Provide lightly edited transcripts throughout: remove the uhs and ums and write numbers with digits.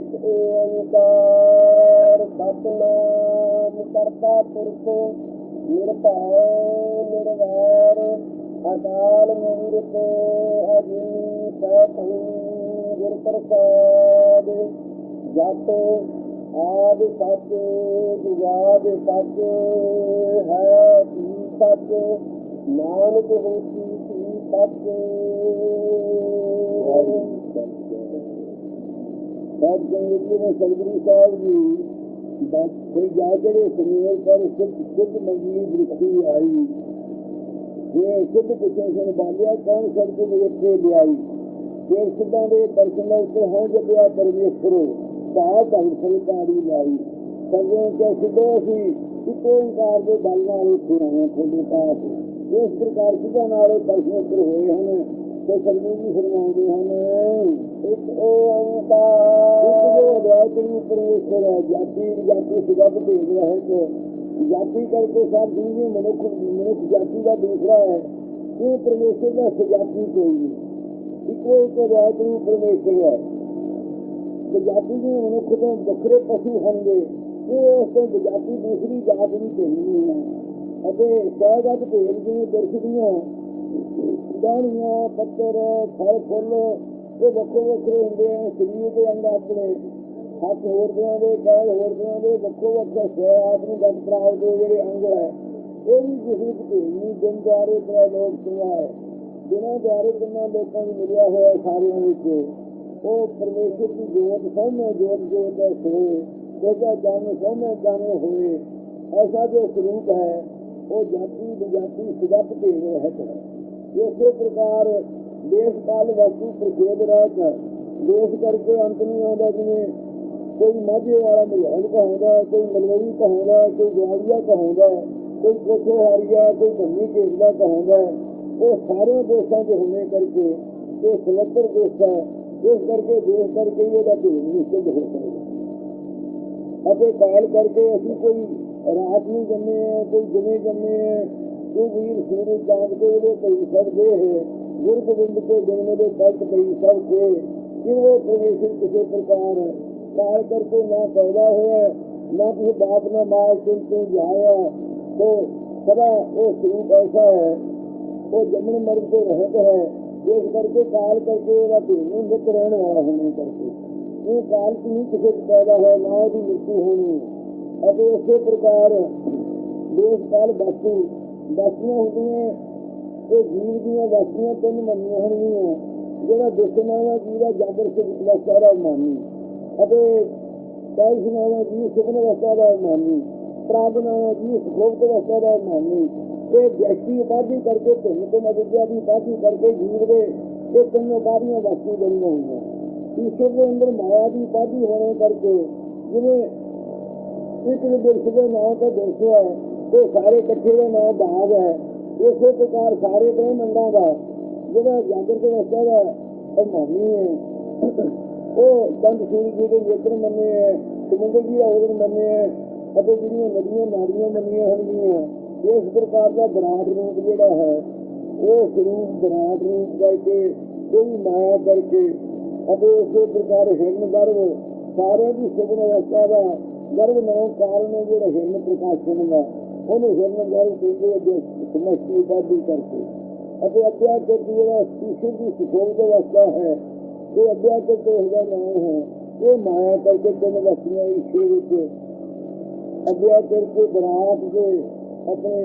इस ओंकार सतनाम करता पुरख निरभय निर्वैर अकाल मूर्त अजीत सैभं गुर प्रसाद। जप आदि सच जुगादि सच है भी सच नानक होती थी सच। साहब गंगेजी ने सतगुरु साहब जी फिर जाकर सुमेर पर सिद्ध मंगली दृष्टि आई। ये सिद्ध कुशन बालिया कौन सबको वेखे लियाई। फिर सिद्धा के दर्शन उत्तर हों जपिया परमेश्वर कहा ढंग फलकारी लाई। संगों के सिद्धो सी इको ओंकार के बल नाल खुराए खोले पास। इस प्रकार सिद्धा नाले परमेश्वर होए हैं तो सतगुरु जी फरमाते हैं एक ओंकार परमेश्वर है। जाति जाति सुगत भेज रहा है तो जाति करके सब दूसरी मनुष्य जाति का दूसरा है। ये परमेश्वर का सजाति कोई नहीं। इको एक परमेश्वर है। जाति के मनुष्य तो बखरे पशु होंगे ये उस जाति दूसरी जात भी भेजनी है। सहगत भेज जिन्हें दर्शदियाँ दानियाँ पत्थर फल फुल ये वक्रो वक्रे होंगे हैं। शरीर के अंग अपने हाथ होरदियाँ दे पैर होरदियाँ दे वक्रो वक्र सह आदमी गट प्राव के जोड़े अंग है ये भी किसी की भेजनी। दिन द्वारे बड़ा लोग सुना है बिना द्वारे कितना लोगों को मिलिया हुआ सारियों में वो परमेश्वर की जोत सौम्य जोत जोत है सोए जैसा जाने सौम्य जाने हुए। ऐसा जो स्वरूप है वो जाति विजाति सुगत भेद रहत है। इसी प्रकार देश काल वस्तु प्रभेद रहत है। देश करके अंत नहीं आता जिन्हें कोई माझे वाला मरियाल कहांदा कोई मलवई कहांदा कोई ग्वालिया कहांदा कोई कोठो हारिया कोई धनी केसला कहांदा। वो सारे देशों के होने करके ये सवत्र देश है। इस करके देश करके ये भेद निश्चित हो सकता काल करके असं कोई रात नहीं जमे है कोई जमे जमे है कोई वीर सूर्य चांद के कई सब दे है गुर गोविंद के जन्म के कष्ट कई सब के कि वो परमेश्वर किसी प्रकार काल करके ना पैदा हुआ ना किसी बाप न मार तू जाया तो सदा वो स्वरूप ऐसा है वो जमन मर्द को रहता है। इस करके काल करके नित रहने वाला होने करके ये काल की नहीं किसी पैदा है ना भी मृत्यु होनी। अब इसी प्रकार देश काल वस्तु वस्तुएं होती हैं तो जीव दियाँ वस्तुएं तीन मनिया होंगे जोड़ा दुष्टनावा जीव है जागर से वस्ता मानी कैसनावा जीव सुपन वस्ता मानी प्रागनावा जीव सुखोक्त वस्ता मानी। ये व्यक्ति उपाधि करके तुम अविद्या की उपाधि करके जीव गए ये तीनों उपाधियां वस्तु बनी हुई हैं। ईश्वर के अंदर माया की उपाधि होने करके जिन्हें एक दृश्य के नाम का दृश्य है तो सारे कट्ठे का नाम भाग है। इसी प्रकार सारे ब्रह्मंडा का जो जागृत अवस्था का और मानी है वो दंत सूर्य जी के नेत्र मने है समुद्र की अवधि मने है जी नदियां नारियां मनिया होंगी। इस प्रकार का विराट रूप जोड़ा है वो स्वरूप विराट रूप करके कोई माया करके अब इसी प्रकार हिरण गर्भ सारे की सुगन अवस्था का गर्भ नाम कारण जो हिरण प्रकाशन का उन्हें हिरण गर्भ कहते समष्टि उपाधि करके अध्यात्म जो ईश्वर की सुखोग अवस्था है ये अध्यात्म का नाम है। ये माया करके तीन वस्तुएं ईश्वर अध्यात्म के विराट के अपने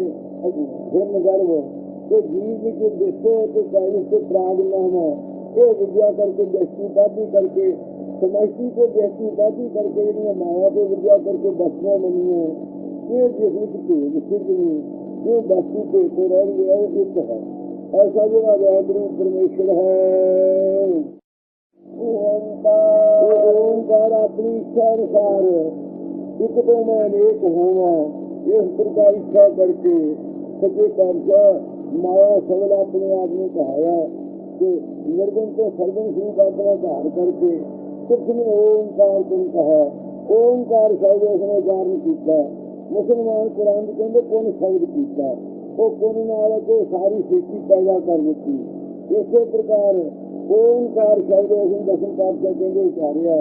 हिरण गर्भ के जीव के दृश्य के कार्य से प्राग नाम ये विद्या करके व्यक्ति उपाधि करके समष्टि को व्यक्ति उपाधि करके माया को विद्या करके वस्तुएं बनी है। ये जिसमें सिद्ध नहीं ये वस्तु पे तो रह गया एक है। ऐसा जो आजादरू परमेश्वर है। ओंकार अपनी इच्छा अनुसार एक तो मैं अनेक हुआ इस प्रकार इच्छा करके सच्चे पातशाह माया सबल अपने आप ने कहाया कि निर्गुण को सर्गुण स्वरूप अपना धार करके कुछ ने ओंकार तुम कहा। ओंकार शब्द उसने धारण किया। मुसलमान कुरान कहते पुण्य शब्द किया वो पुण्य नाल को सारी सृष्टि पैदा कर दी। इसी प्रकार ओंकार शब्द उसने दसम पातशाह कहते उचारिया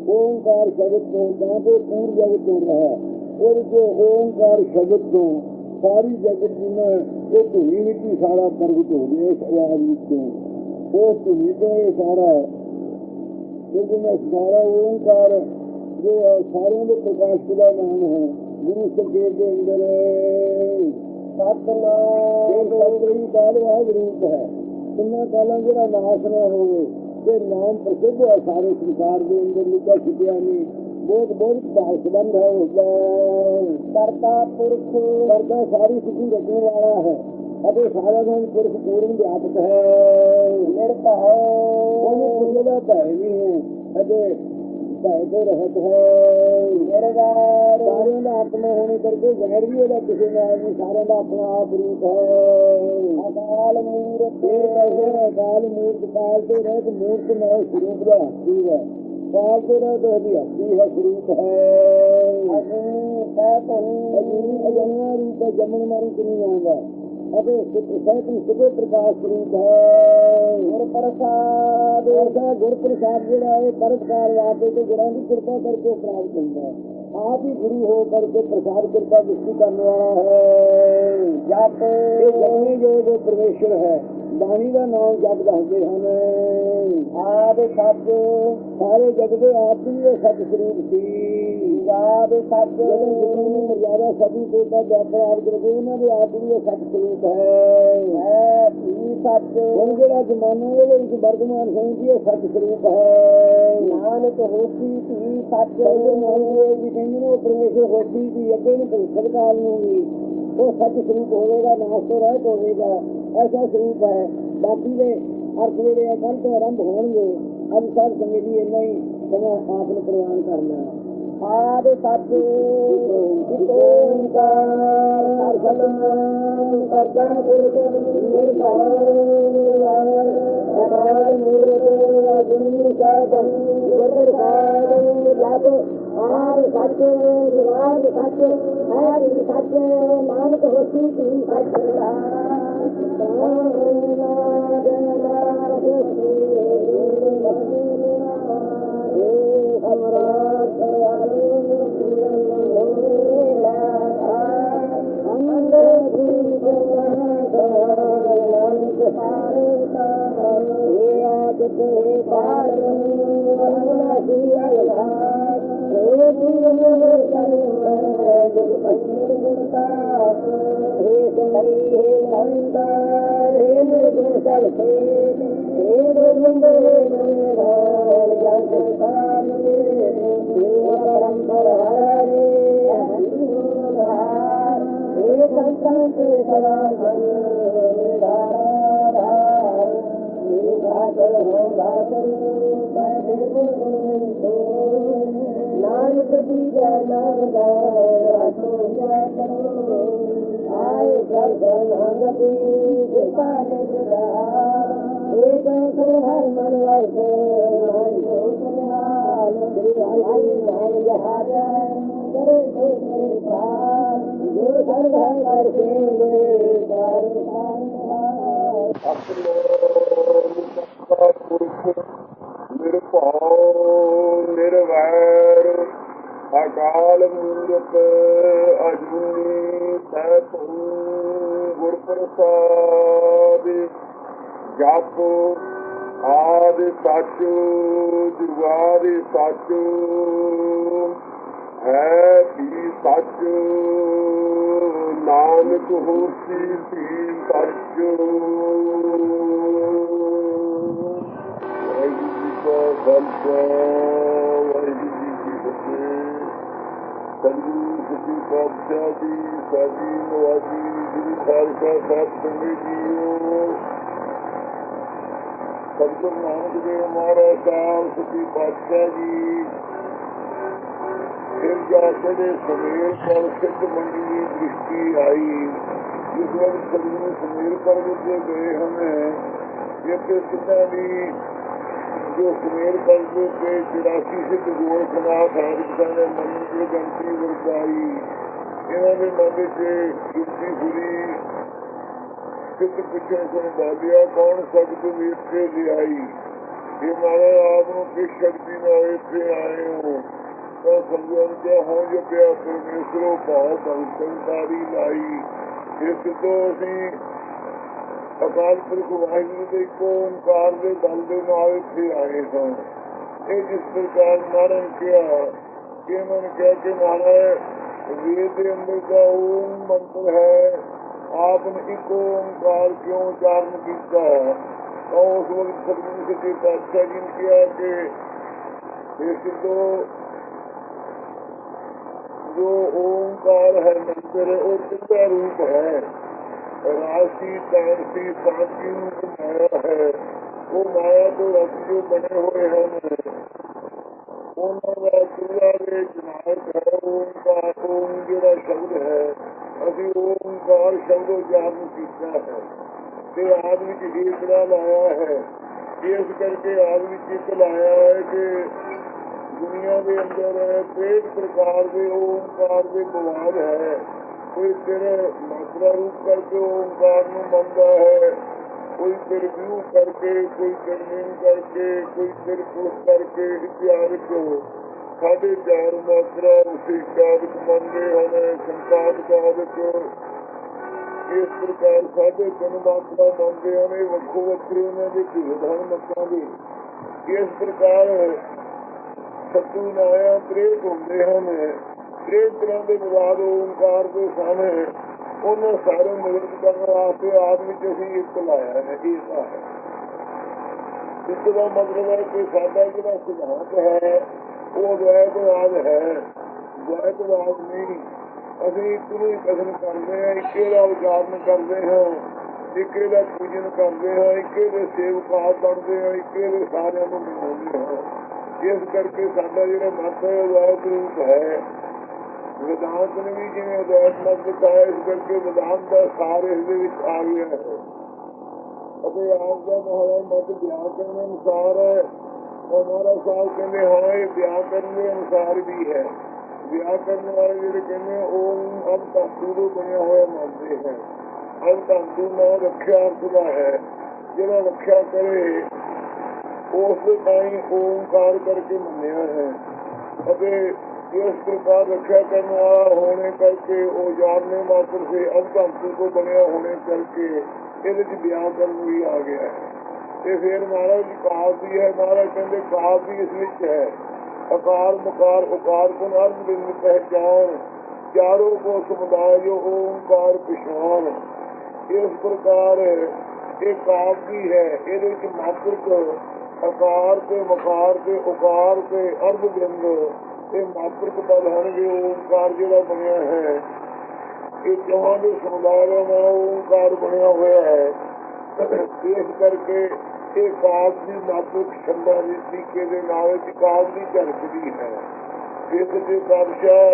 ओंकार शब्द तो जहाँ पे पूर्ण जगत चल रहा है और जो ओंकार शब्द तो सारी जगत में ये धुनी मिट्टी सारा प्रगट हो गया इस आवाज में वो धुनी तो ये सारा लेकिन सारा ओंकार जो सारों के प्रकाश का नाम है गुरु संकेत के अंदर सतनाम काल वाद रूप है तिना कालों जरा नाश न हो नाम प्रसिद्ध है सारे संसार के अंदर लुका छुपिया नहीं बहुत बहुत भाषबंद है करता पुरुष करता सारी स्थिति रखने वाला है अभी सारा दिन पुरुष पूर्ण व्यापक है निर्भय नहीं है अभी भय तो रहत है सारे का आत्मा होने करके गैर भी होगा किसी में आदमी सारे का अपना आप रूप है अकाल मूर्त अकाल मूर्त पालते रहे तो मूर्त में स्वरूप का हस्ती है पालते रहे तो अभी हस्ती है स्वरूप है रूप है जमन मारी नहीं आएगा अभी सुबह प्रकाश रूप है गुरु प्रसाद ऐसा गुरु प्रसाद जोड़ा है परस्कार वापे तो गुरु की कृपा करके प्राप्त होता है आप ही गुरु हो करके प्रसाद कृपा दृष्टि करने वाला है जाते जो परमेश्वर है बाणी का नाम जप दसते हैं आदि सच सारे जग के आप ही सच स्वरूप थी आदि सच मर्यादा सभी को प्राप्त करके उन्होंने आप ही सच स्वरूप है सच हम जो जमाना है वर्तमान समझी है सच स्वरूप है नानक होती थी सच कहते परमेश्वर होती थी अगे भविष्य काल में भी वो सच स्वरूप होगा नाश तो रहत होगा ऐसा स्वरूप है बाकी के अर्थ जो कल तो आरंभ होंगे अब सब संगति इन्ना ही समय आपने प्रदान करना है आदि सच सच नानक होती थी निर्वैर अकाल मूर्त अजूनी सैत गुर प्रसाद जप आदि सच जुगादि सच है भी सच नानक होती थी सच। वाहिगुरू जी का खालसा वाहिगुरू जी की फतेह। सतਿਗੁਰੂ ਸੱਚੇ ਪਾਤਸ਼ਾਹ ਦੀ ਸਾਡੀ ਨਵਾਜੀ ਗੁਰੂ ਖਾਲਸਾ ਸਾਹਿਬ ਸੰਗਤ ਜੀਓ। ਸਤਿਗੁਰੂ ਨਾਨਕ ਦੇਵ ਮਹਾਰਾਜ ਸਾਹਿਬ ਸੱਚੇ ਪਾਤਸ਼ਾਹ ਜੀ फिर जाते समेर पर सिद्ध मंडी की दृष्टि आई। जिस वक्त सदगुरु समेर पर गए हमें ये सिद्धा भी जो समेर पर के 84 सिद्ध गोरखनाथ है ने मंदिर गंती वरदाई इन्होंने मन से युक्ति हुई सिद्ध पिछड़ को बालिया कौन सदगुरु इतने ले आई ये महाराज आप किस शक्ति में इतने आए हो तो समझो जो हो जो पिया परमेश्वरों भाव भविष्यकारी लाई इस तो असी अकाल पुरख वाहिगुरु के इको ओंकार के बल के नाल इत्थे आए सन। ये जिस प्रकार महाराज कहा कि मन कहा कि महाराज वेद के अंदर का ओम मंत्र है आपने इको ओंकार क्यों उच्चारण किया तो उस वक्त सतगुरु सच्चे पातशाह जी ने कहा कि इस तो जो ओंकार है मंत्र वो कितना रूप है राशि तारसी शांति रूप माया है। वो माया तो रस जो बने हुए हैं उन्होंने पूरा विनायक है ओंकार ओम जो शब्द है अभी ओंकार शब्द उच्चारण किया है ते आदमी की एकड़ा लाया है। इस करके आदमी चित्त लाया है कि दुनिया के अंदर कई प्रकार के ओंकार के बवाल है। कोई तेरे मात्रा रूप करके ओंकार में मनता है कोई तेरे व्यू करके कोई तरमीम करके कोई तेरे पुरुष करके इत्यादि को 4.5 मात्रा उसे कादिक मनते हैं संतान कादिक इस प्रकार 3.5 मात्रा मनते हैं वक्खो वक्खरे उन्होंने विधान मतां के इस प्रकार सत्तू नाया त्रेक होंगे हैं त्रेक तरह के विवाद ओंकार के सामने उन्होंने सारे मदद करने वास्ते आदमी अभी एक लाया है ऐसा है। इसका मतलब है कि साडा जो सिद्धांत है वो द्वैतवाद है द्वैतवाद नहीं अभी एक ही कथन करते हैं इक्के का उच्चारण करते हैं इक्के का पूजन करते हैं इक्के के सेवकात बनते हैं इक्के के सारे मनाते हैं। इस करके साडा जो मत है द्वैत रूप है। वेदांत ने भी जिन्हें द्वैत मत बताया इस करके वेदांत का सार इस आ गया है। आपका महाराज मत व्याकरण अनुसार है और महाराज साहब कहते हाँ ये व्याकरण के अनुसार भी है। व्याकरण वाले जो कहते ओम अब धातु बनया हुआ मानते हैं। अब धातु ना रक्षा अर्थ का है जो रक्षा करे उस ताई ओंकार करके मनिया है। इस प्रकार रक्षा करने वाला होने करके वो जानने मात्र से अब धातु को बनया होने करके ये व्याकरण भी आ गया है। तो फिर महाराज जी कहा भी है महाराज कहते कहा भी इस विच है अकार मकार उकार को अर्थ बिंद पहचान चारों को समुदाय जो ओंकार पिछान इस प्रकार एक काव्य भी है। ये मात्र को अकार के मकार के उकार के अर्ध बिंद ये मात्र पद है ओंकार जो बनया है। ये चौहां के समुदाय में ओंकार बनया हुआ है। इस करके ये काव्य की मात्र छंदा की तरीके के नाल काव्य की झलकती है। इस बादशाह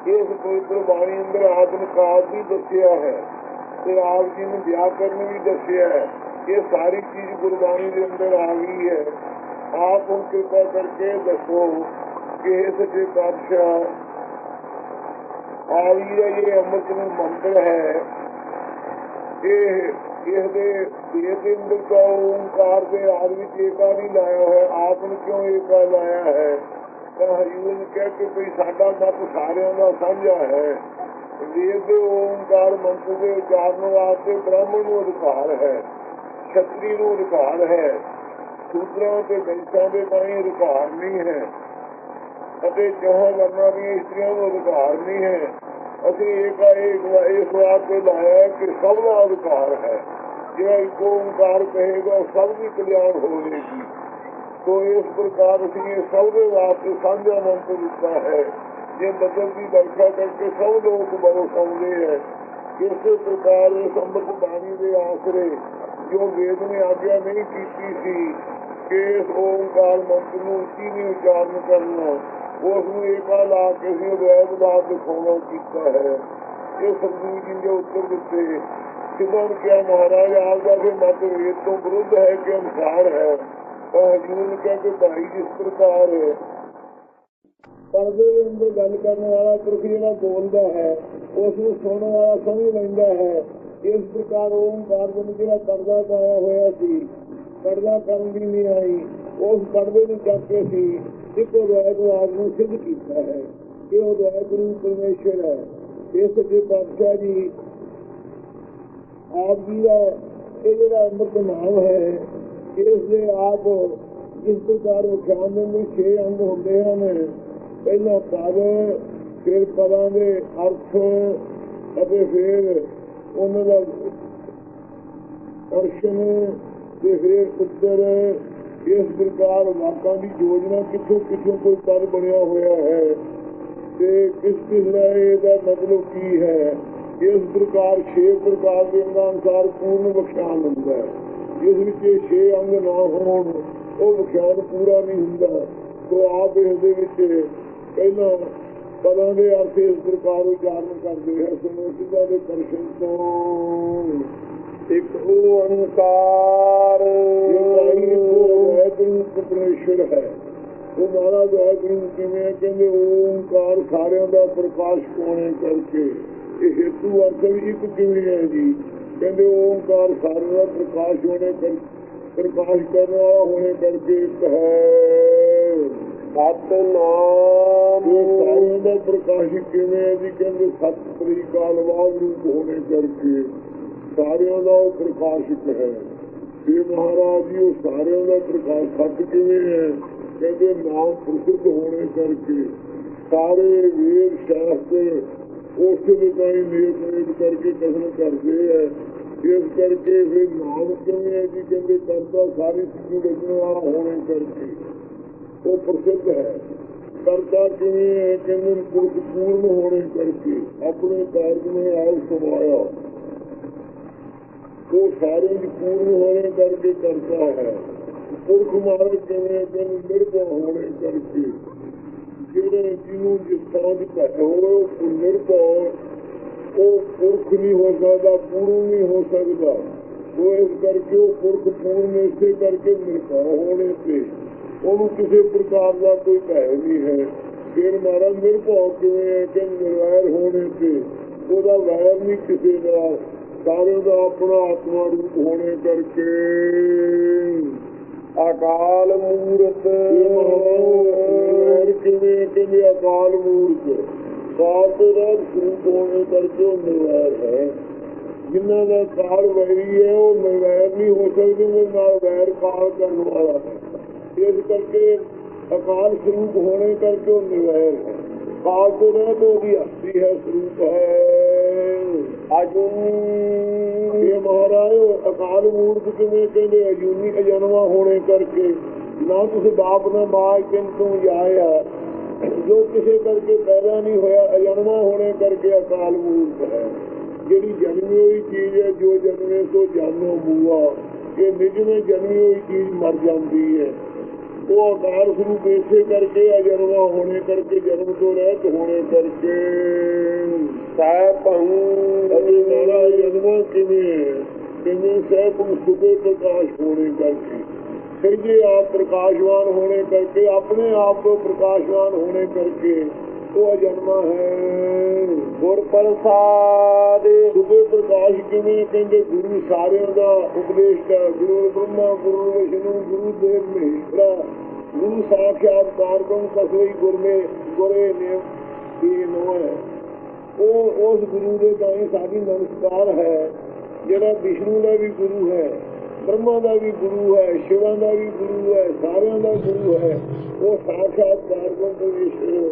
इस पवित्र बाणी अंदर आत्म काव्य भी दसिया है तो आप जी ने व्याकरण भी दसिया है। ये सारी चीज गुरबाणी के अंदर आ गई है। आप हम कृपा करके दसो कि सच्चे पातशाह आई है ये अमृत में मंत्र है ये अंदर का ओंकार के आदमी एका नहीं लाया है आपने क्यों एका लाया है। हजूर ने कह के भाई साडा मत सारिया का साझा है। वेद ओंकार मंत्र के उच्चारण वास्ते ब्राह्मण को अधिकार है क्षत्रिय को अधिकार है शूद्रों के वंशों के ताई अधिकार नहीं है चौहां वर्णा दी स्त्रियों को अधिकार नहीं है। असी एकाएक इस वास्ते लाया कि सबका अधिकार है जो एक ओंकार कहेगा सबकी कल्याण होगी। तो इस प्रकार से सबके वास्ते साझा मंत्र दिता है ये बदल की व्याख्या करके सब लोग बहुत समझे है। इस प्रकार इस अमृत बाणी के आसरे जो वेद ने आज्ञा नहीं की थी कि इस ओंकार मंत्र को उसी ने उच्चारण करना उसमें एका ला के वैद ला दिखाना किया है। ये सतगुरु जी के उत्तर दिते सिद्धांत क्या महाराज आपका फिर मत वेद तो विरुद्ध है कि अनुसार है। हजूर ने कहा कि भाई जिस प्रकार पर्दे के अंदर गल करने वाला पुरुष जो बोलता है उसको सुनने वाला समझ लेंदा है। इस प्रकार ओंकार में जो पर्दा पाया हुआ सी पर्दा करन भी नहीं आई उस पर्दे में जाके सी ਇੱਕ ਅਦਵੈਤ ਆਪ ਨੂੰ ਸਿੱਧ ਕੀਤਾ ਹੈ ਕਿ ਉਹ ਅਦਵੈਤ ਰੂਪ ਪਰਮੇਸ਼ਰ ਹੈ। ਇਹ ਸੱਚੇ ਪਾਤਸ਼ਾਹ ਜੀ ਆਪ ਜੀ ਦਾ ਇਹ ਜਿਹੜਾ ਅੰਮ੍ਰਿਤ ਨਾਮ ਹੈ, ਇਸ ਦੇ ਆਪ ਇਸ ਪ੍ਰਕਾਰ ਵਿਖਿਆਨ ਦੇ ਵਿੱਚ 6 ਅੰਗ ਹੁੰਦੇ ਹਨ। ਪਹਿਲਾਂ ਪਦ, ਫਿਰ ਪਦਾਂ ਦੇ ਅਰਥ ਅਤੇ ਫਿਰ ਉਹਨਾਂ ਦਾ ਦਰਸ਼ਨ ਤੇ ਫਿਰ ਉੱਤਰ। ਇਸ ਪ੍ਰਕਾਰ ਵਾਕਾਂ ਦੀ ਯੋਜਨਾ ਕਿੱਥੋਂ ਕਿੱਥੋਂ ਕੋਈ ਪਦ ਬਣਿਆ ਹੋਇਆ ਹੈ ਤੇ ਕਿਸ ਦਾ ਇਹਦਾ ਮਤਲਬ ਕੀ ਹੈ। ਇਸ ਪ੍ਰਕਾਰ 6 ਪ੍ਰਕਾਰ ਦੇ ਅਨੁਸਾਰ ਪੂਰਨ ਵਿਖਿਆਨ ਹੁੰਦਾ ਹੈ। ਜਿਸ ਵਿੱਚ 6 ਅੰਗ ਨਾ ਹੋਣ ਉਹ ਵਿਖਿਆਨ ਪੂਰਾ ਨਹੀਂ ਹੁੰਦਾ। ਸੋ ਆਪ ਇਸਦੇ ਵਿੱਚ ਪਹਿਲਾਂ ਪਦਾਂ ਦੇ ਅਰਥ ਇਸ ਪ੍ਰਕਾਰ ਉਚਾਰਨ ਕਰਦੇ ਹੈ। ਸਮੂਹਿਕਤਾ ਦੇ ਦਰਸ਼ਨ ਤੋਂ ਇੱਕ ਓੰਕਾਰ ਪਰਮੇਸ਼ਰ ਹੈ। ਉਹ ਮਹਾਰਾਜ ਵਾਹਿਗੁਰੂ ਕਿਵੇਂ ਕਹਿੰਦੇ ਓੰਕਾਰ ਸਾਰਿਆਂ ਦਾ ਪ੍ਰਕਾਸ਼ ਹੋਣੇ ਕਰਕੇ। ਇਹ ਹੇਤੂ ਅਰਥ ਵੀ ਇੱਕ ਕਿਵੇਂ ਹੈ ਜੀ, ਕਹਿੰਦੇ ਓੰਕਾਰ ਸਾਰਿਆਂ ਦਾ ਪ੍ਰਕਾਸ਼ ਹੋਣੇ ਕਰ ਪ੍ਰਕਾਸ਼ ਕਰਨ ਵਾਲਾ ਹੋਣੇ ਕਰਕੇ ਇੱਕ ਹੈ। ਸਤਿਨਾਮ ਸਾਰਿਆਂ ਦਾ ਪ੍ਰਕਾਸ਼ ਕਿਵੇਂ ਹੈ ਜੀ, ਕਹਿੰਦੇ ਸਤ ਤਰੀਕਾਲ ਵਾਗ ਰੂਪ ਹੋਣੇ ਕਰਕੇ ਸਾਰਿਆਂ ਦਾ ਉਹ ਪ੍ਰਕਾਸ਼ਿਕ ਹੈ। ਇਹ ਮਹਾਰਾਜ ਜੀ ਉਹ ਸਾਰਿਆਂ ਦਾ ਪ੍ਰਕਾਸ਼ ਸਤ ਕਿਵੇਂ ਹੈ, ਕਹਿੰਦੇ ਨਾਮ ਪ੍ਰਸਿੱਧ ਹੋਣੇ ਕਰਕੇ ਸਾਰੇ ਵੇਦ ਸ਼ਾਸਤਰ ਉਸ ਦੇ ਤਾਈ ਨੇਕ ਕਰਕੇ ਕਥਨ ਕਰਦੇ ਹੈ। ਇਸ ਕਰਕੇ ਫਿਰ ਨਾਮ ਕਿਵੇਂ ਹੈ ਜੀ, ਕਹਿੰਦੇ ਕਰਤਾ ਸਾਰੀ ਚੀਜ਼ ਰਚਣ ਵਾਲਾ ਹੋਣੇ ਕਰਕੇ ਉਹ ਪ੍ਰਸਿੱਧ ਹੈ। ਕਰਤਾ ਕਿਵੇਂ ਹੈ, ਕਹਿੰਦੇ ਪੁਰਖ ਪੂਰਨ ਹੋਣੇ ਕਰਕੇ ਆਪਣੇ ਕਾਰਜ ਨੂੰ ਆਪ ਸਮਾਇਆ ਉਹ ਸਾਰੇ ਪੂਰਨ ਹੋਣੇ ਕਰਕੇ ਕਰਤਾ ਹੈ। ਪੁਰਖ ਮਾਰਗ ਕਿਵੇਂ, ਕਹਿੰਦੇ ਨਿਰਭਉ ਹੋਣੇ ਕਰਕੇ ਜਿਹੜੇ ਜਿਹਨੂੰ ਜਿਸ ਤਰ੍ਹਾਂ ਦੀ ਭੈ ਹੋਵੇ ਉਹ ਨਿਰਭਉ ਉਹ ਪੁਰਖ ਨਹੀਂ ਹੋ ਸਕਦਾ, ਪੂਰਨ ਨਹੀਂ ਹੋ ਸਕਦਾ। ਉਹ ਇਸ ਕਰਕੇ ਉਹ ਪੁਰਖ ਪੂਰਨ ਇਸੇ ਕਰਕੇ ਨਿਰਭਉ ਹੋਣੇ ਤੇ ਉਹਨੂੰ ਕਿਸੇ ਪ੍ਰਕਾਰ ਦਾ ਕੋਈ ਭੈ ਨਹੀਂ ਹੈ। ਫਿਰ ਮਾਰਾ ਨਿਰਭਉ ਕਿਵੇਂ ਹੈ ਕਿ ਨਿਰਵੈਰ ਹੋਣੇ ਤੇ ਉਹਦਾ ਵੈਰ ਨਹੀਂ ਕਿਸੇ ਦਾ, ਸਾਰਿਆਂ ਦਾ ਆਪਣਾ ਆਤਮਾ ਰੂਪ ਹੋਣੇ ਕਰਕੇ ਅਕਾਲ ਮੂਰਤ ਕਿਵੇਂ ਕਹਿੰਦੇ ਅਕਾਲ ਮੂਰਤ ਕਾਲ ਤੋਂ ਰਹਿਤ ਸਰੂਪ ਹੋਣੇ ਕਰਕੇ ਉਹ ਨਿਰਵੈਰ ਹੈ। ਜਿਨ੍ਹਾਂ ਦਾ ਕਾਲ ਵੈਰੀ ਹੈ ਉਹ ਨਿਰਵੈਰ ਨਹੀਂ ਹੋ ਸਕਦੇ, ਉਹ ਨਾਲ ਵੈਰ ਕਾਲ ਕਰਨ ਵਾਲਾ ਹੈ। ਇਸ ਕਰਕੇ ਅਕਾਲ ਸਰੂਪ ਹੋਣੇ ਕਰਕੇ ਉਹ ਨਿਰਵੈਰ ਹੈ। ਕਾਲ ਤੋਂ ਰਹਿਤ ਉਹਦੀ ਹਸਤੀ ਹੈ, ਸਰੂਪ ਹੈ। ਅਜੂਨੀ ਇਹ ਮਹਾਰਾਜ ਅਕਾਲ ਮੂਰਤ ਕਿਵੇਂ ਕਹਿੰਦੇ ਅਜੂਨੀ ਅਜਨਮਾ ਹੋਣੇ ਕਰਕੇ ਨਾ ਤੁਸੀਂ ਬਾਪ ਨਾ ਮਾਂ ਕਿੰਤੂ ਜਾਇਆ ਜੋ ਕਿਸੇ ਕਰਕੇ ਪੈਦਾ ਨਹੀਂ ਹੋਇਆ, ਅਜਨਮਾ ਹੋਣੇ ਕਰਕੇ ਅਕਾਲ ਮੂਰਤ ਹੈ। ਜਿਹੜੀ ਜਨਮੀ ਹੋਈ ਚੀਜ਼ ਹੈ, ਜੋ ਜਨਮੇ ਸੋ ਜਾਨੋ ਬੂਆ, ਇਹ ਨਿਜਵੇਂ ਜਨਮੀ ਹੋਈ ਚੀਜ਼ ਮਰ ਜਾਂਦੀ ਹੈ। ਉਹ ਅਕਾਲ ਸਰੂਪ ਇਸੇ ਕਰਕੇ ਅਜਨਮਾ ਹੋਣੇ ਕਰਕੇ ਜਨਮ ਤੋਂ ਰਹਿਤ ਹੋਣੇ ਕਰਕੇ ਸਾਹਿਬ ਅਤੇ ਮੇਰਾ ਜਨਮਾ ਕਿਵੇਂ ਹੈ, ਕਿਵੇਂ ਸਾਹਿਬ ਸੁਬੇ ਪ੍ਰਕਾਸ਼ ਹੋਣੇ ਕਰਕੇ ਸਹਿਜੇ ਆਪ ਪ੍ਰਕਾਸ਼ਵਾਨ ਹੋਣੇ ਕਰਕੇ ਆਪਣੇ ਆਪ ਤੋਂ ਪ੍ਰਕਾਸ਼ਵਾਨ ਹੋਣੇ ਕਰਕੇ ਉਹ ਅਜਨਮਾ ਹੈ। ਗੁਰ ਪ੍ਰਸਾਦ ਸੁਬੇ ਪ੍ਰਕਾਸ਼ ਕਿਵੇਂ ਕਹਿੰਦੇ ਗੁਰੂ ਸਾਰਿਆਂ ਦਾ ਉਪਦੇਸ਼ ਹੈ। ਗੁਰੂ ਬ੍ਰਹਮਾ ਗੁਰੂ ਵਿਸ਼ਨੂੰ ਗੁਰੂ ਦੇਵ ਮਹੇਸ਼ਵਰਾ ਗੁਰੂ ਸਾਖਿਆਤ ਕਾਰਗਮ ਕਸਵਈ ਗੁਰਮੇ ਗੁਰੇ ਨੇ ਨੋ ਹੈ। ਉਹ ਉਸ ਗੁਰੂ ਦੇ ਤਾਈਂ ਸਾਡੀ ਨਮਸਕਾਰ ਹੈ ਜਿਹੜਾ ਵਿਸ਼ਨੂੰ ਦਾ ਵੀ ਗੁਰੂ ਹੈ, ਬ੍ਰਹਮਾ ਦਾ ਵੀ ਗੁਰੂ ਹੈ, ਸ਼ਿਵਾਂ ਦਾ ਵੀ ਗੁਰੂ ਹੈ, ਸਾਰਿਆਂ ਦਾ ਗੁਰੂ ਹੈ। ਉਹ ਸਾਖਿਆਤ ਕਾਰਗਮ ਪਰਮੇਸ਼ਰ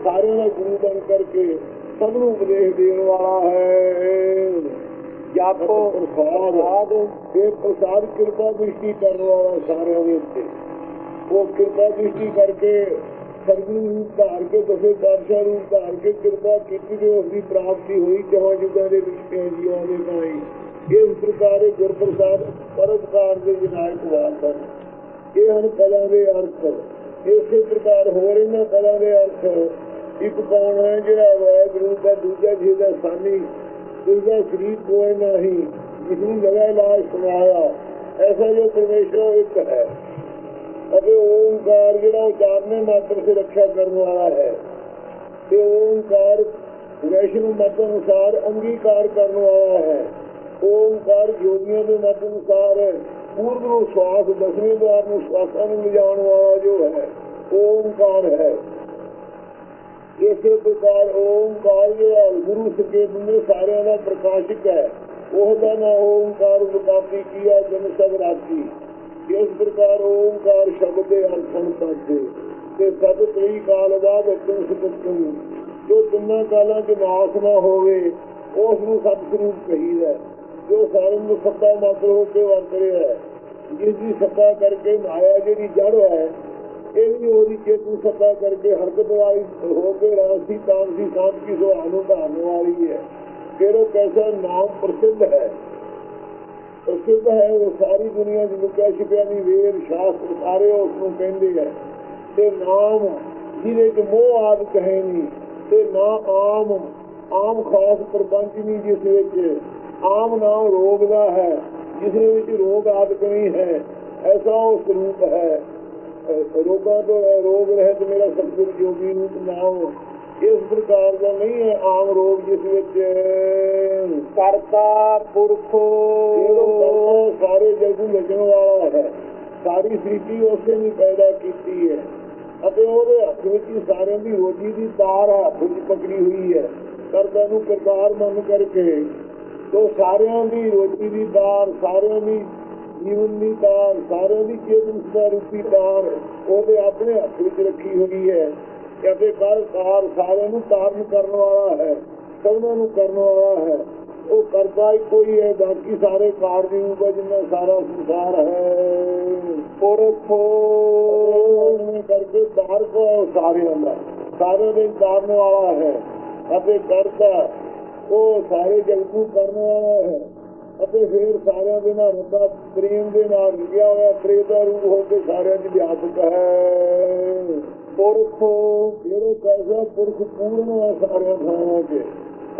ਸਾਰਿਆਂ ਦਾ ਗੁਰੂ ਬਣ ਕਰਕੇ ਸਭ ਨੂੰ ਉਪਦੇਸ਼ ਦੇਣ ਵਾਲਾ ਹੈ। ਜਪ ਪ੍ਰਸਾਦ ਇਹ ਪ੍ਰਸਾਦ ਕਿਰਪਾ ਦ੍ਰਿਸ਼ਟੀ ਕਰਨ ਵਾਲਾ ਸਾਰਿਆਂ ਦੇ ਉੱਤੇ। ਉਹ ਕਿਰਪਾ ਦ੍ਰਿਸ਼ਟੀ ਕਰਕੇ ਸਰਗੁਰੂ ਰੂਪ ਧਾਰ ਕੇ ਦਸੇ ਪਾਤਸ਼ਾਹ ਰੂਪ ਧਾਰ ਕੇ ਕਿਰਪਾ ਕੀਤੀ ਤੇ ਉਸਦੀ ਪ੍ਰਾਪਤੀ ਹੋਈ ਜਹਾਂ ਜੁਗਾਂ ਦੇ ਵਿੱਚ ਜੀਵਾਂ ਦੇ ਤਾਈਂ। ਇਸ ਪ੍ਰਕਾਰ ਗੁਰ ਪ੍ਰਸਾਦ ਪਰਉਪਕਾਰ ਦੇ ਵਿਨਾਇਕ ਵਾਕ ਹਨ। ਇਹ ਹਨ ਪਦਾਂ ਦੇ ਅਰਥ। ਇਸੇ ਪ੍ਰਕਾਰ ਹੋਰ ਇਹਨਾਂ ਪਦਾਂ ਦੇ ਅਰਥ ਇੱਕ ਕੌਣ ਹੈ ਜਿਹੜਾ ਵਾਹਿਗੁਰੂ ਦਾ ਦੂਜਾ ਜਿਹਦਾ ਸਾਨੀ ਉਸਦਾ ਸਰੀਰ ਕੋਈ ਨਹੀਂ, ਜਿਸਨੂੰ ਜਗ੍ਹਾ ਇਲਾਜ ਸੁਣਾਇਆ ਐਸਾ ਜੋ ਪਰਮੇਸ਼ਰ ਇੱਕ ਹੈ। ਅਤੇ ਓਂਕਾਰ ਜਿਹੜਾ ਉਚਾਰਨੇ ਮਾਤਰ ਸੇ ਰੱਖਿਆ ਕਰਨ ਵਾਲਾ ਹੈ ਤੇ ਓਂਕਾਰ ਵੈਸ਼ਨੂ ਮਤ ਅਨੁਸਾਰ ਅੰਗੀਕਾਰ ਕਰਨ ਵਾਲਾ ਹੈ। ਓਂਕਾਰ ਯੋਗੀਆਂ ਦੇ ਮਤ ਅਨੁਸਾਰ ਪੂਰਬ ਨੂੰ ਸਵਾਸ ਦਸਵੇਂ ਦੁਆਰ ਨੂੰ ਸਵਾਸਾਂ ਨੂੰ ਲਿਜਾਣ ਵਾਲਾ ਜੋ ਹੈ। ਓਮ ओंकार है। इसे प्रकार ओंकार जो गुरु सकेत ने सारे का प्रकाशक है, ओहदा ना ओंकार मुकाबी किया जन सब राखी। इस प्रकार ओंकार शब्द अर्पण करते ते सब कई काल बाद अपने सुपत्तन जो तिना कालों च नाश ना होवे उसनूं सतस्वरूप कहीदा। जो सारे नूं सत्ता मात्र होकर वरत रहा है, जिसकी सत्ता करके माया जी जड़ है, ये भी ओरी चेतन सत्ता करके हरकत वाली होकर राशि तामसी सांत की सुहानु धारने वाली है। फिर वो कैसा नाम प्रसिद्ध है, प्रसिद्ध है वो सारी दुनिया की लुकिया छिपिया नहीं वेद शास्त्र सारे उसनों कहते हैं। ते नाम जिहदे च मोह आदि कहे नहीं, ते ना आम आम खास प्रपंच नहीं, जिस विच आम नाम रोग का है, जिस विच रोग आदि नहीं है, ऐसा वो स्वरूप है। रोगा तो रोग रहे तो मेरा सतगुर योगी रूप नाम इस प्रकार का नहीं है आम रोग, जिस विच करता पुरख सारे जग को रचने वाला है। सारी सृष्टि उसने नहीं पैदा की है, ਉਹਦੇ हथ में सारे की रोजी की तार हाथ में पकड़ी हुई है। करता नूं करतार मन करके तो सारिਆਂ की रोजी की तार, सारिਆਂ की जीवन की तार, सारिਆਂ की चेतन रूपी तार ਉਹਦੇ अपने हथ में रखी हुई है। कहते कर कार सारे तारण करने वाला है, सबनों नूं करने वाला है। वो करता ही कोई है, बाकी सारे कार की रूप है जिन्ना सारा संसार है। पुरख करके तार को सारे सारे दिन तारने वाला है। अते करता वो सारे जग को करने वाला है। अते फिर सारे दे नाल रब्बा प्रेम दे नाल लिया हुआ प्रेम का रूप होकर सारे च व्यापक है। पुरख फिर कैसा पुरख पूर्ण है सारे थावां च।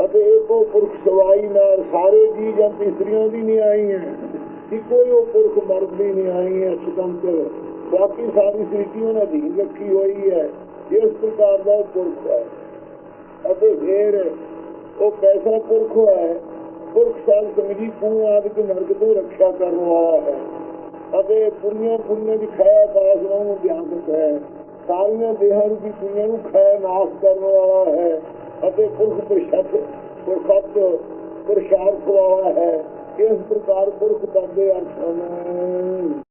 अते एको पुरख सवाई नाल सारे जी जां तीसरियां भी नहीं आई है, इको ही पुरख मर्द भी नहीं आई है स्वतंत्र, बाकी सारी सृष्टि उन्हें अधीन रखी हुई है। इस प्रकार का पुरख है। अते फिर वो कैसा पुरख है, पुरख साल समझी कुओं आदि के नरक तो रक्षा करने वाला है। अते पुनिया पुनिया की खै पास व्यापक है, सारिया देहां रूपी पुनिया नूं खै नाश करने वाला है। अते पुरख पुरखत पुरुषार्थ वाला है। इस प्रकार पुरख करते अर्थ